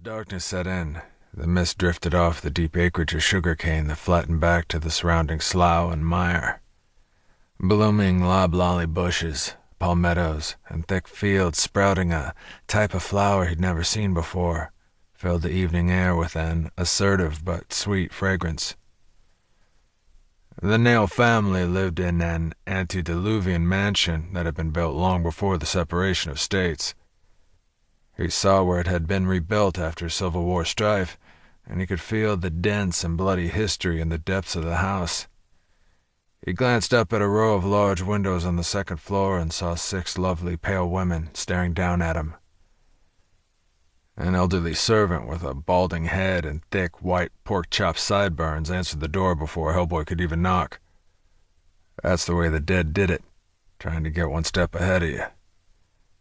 darkness set in, the mist drifted off the deep acreage of sugarcane that flattened back to the surrounding slough and mire. Blooming loblolly bushes, palmettos, and thick fields sprouting a type of flower he'd never seen before filled the evening air with an assertive but sweet fragrance. The Nail family lived in an antediluvian mansion that had been built long before the separation of states. He saw where it had been rebuilt after Civil War strife, and he could feel the dense and bloody history in the depths of the house. He glanced up at a row of large windows on the second floor and saw 6 lovely pale women staring down at him. An elderly servant with a balding head and thick, white pork-chop sideburns answered the door before Hellboy could even knock. That's the way the dead did it, trying to get one step ahead of you.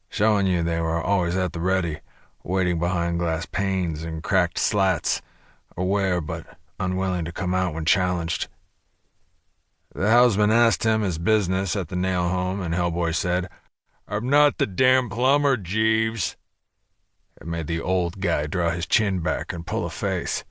Showing you they were always at the ready, waiting behind glass panes and cracked slats, aware but unwilling to come out when challenged. The houseman asked him his business at the Nail home, and Hellboy said, "I'm not the damn plumber, Jeeves." It made the old guy draw his chin back and pull a face.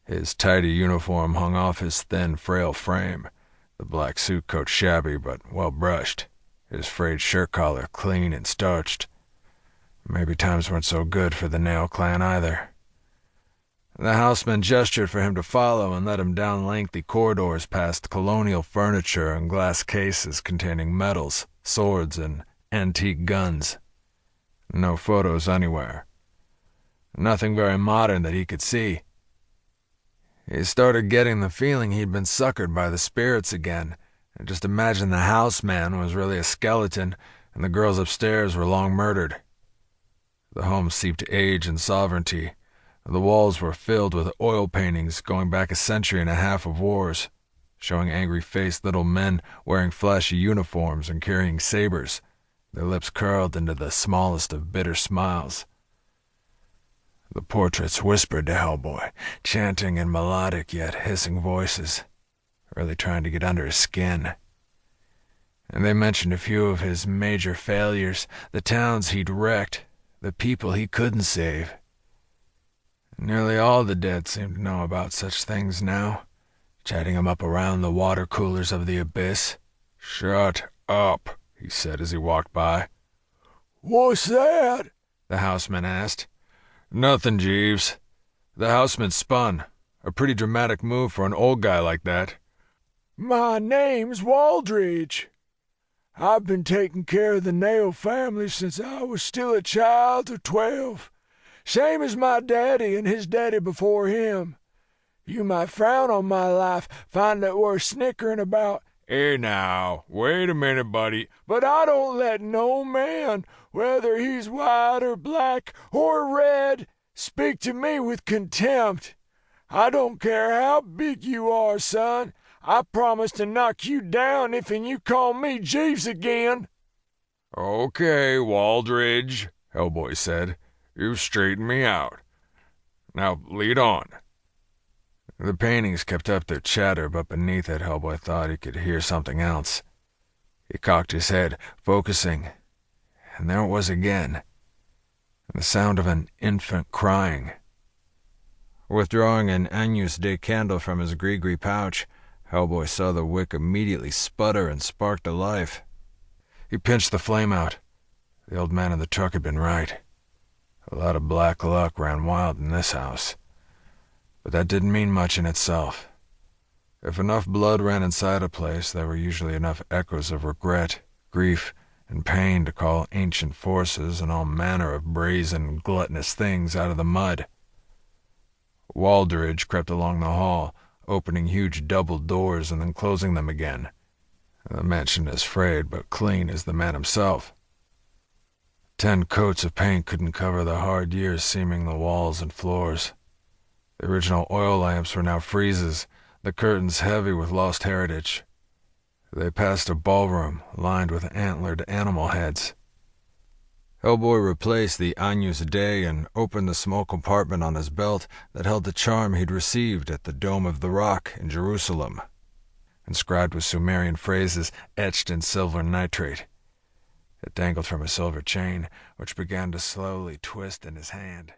His tidy uniform hung off his thin, frail frame, the black suit coat shabby but well-brushed, his frayed shirt collar clean and starched. Maybe times weren't so good for the Nail clan either. The houseman gestured for him to follow and led him down lengthy corridors past colonial furniture and glass cases containing medals, swords, and antique guns. No photos anywhere. Nothing very modern that he could see. He started getting the feeling he'd been suckered by the spirits again, and just imagined the houseman was really a skeleton and the girls upstairs were long murdered. The home seeped age and sovereignty. The walls were filled with oil paintings going back a century and a half of wars, showing angry-faced little men wearing flashy uniforms and carrying sabers, their lips curled into the smallest of bitter smiles. The portraits whispered to Hellboy, chanting in melodic yet hissing voices, really trying to get under his skin. And they mentioned a few of his major failures, the towns he'd wrecked, the people he couldn't save. Nearly all the dead seemed to know about such things now, chatting him up around the water coolers of the abyss. "Shut up," he said as he walked by. "What's that?" the houseman asked. "Nothing, Jeeves." The houseman spun, a pretty dramatic move for an old guy like that. "My name's Waldridge. I've been taking care of the Nail family since I was still a child of 12. Same as my daddy and his daddy before him. You might frown on my life, find it worth snickering about. Hey now, wait a minute, buddy. But I don't let no man, whether he's white or black or red, speak to me with contempt. I don't care how big you are, son. I promise to knock you down if you call me Jeeves again." "Okay, Waldridge," Hellboy said. "You've straightened me out. Now lead on." The paintings kept up their chatter, but beneath it Hellboy thought he could hear something else. He cocked his head, focusing, and there it was again, the sound of an infant crying. Withdrawing an Agnus Dei candle from his gree-gree pouch, Hellboy saw the wick immediately sputter and spark to life. He pinched the flame out. The old man in the truck had been right. A lot of black luck ran wild in this house. But that didn't mean much in itself. If enough blood ran inside a place, there were usually enough echoes of regret, grief, and pain to call ancient forces and all manner of brazen, gluttonous things out of the mud. Waldridge crept along the hall, opening huge double doors and then closing them again. The mansion as frayed but clean as the man himself. 10 coats of paint couldn't cover the hard years seaming the walls and floors. The original oil lamps were now friezes, the curtains heavy with lost heritage. They passed a ballroom lined with antlered animal heads. Hellboy replaced the Agnus Dei and opened the small compartment on his belt that held the charm he'd received at the Dome of the Rock in Jerusalem, inscribed with Sumerian phrases etched in silver nitrate. It dangled from a silver chain, which began to slowly twist in his hand.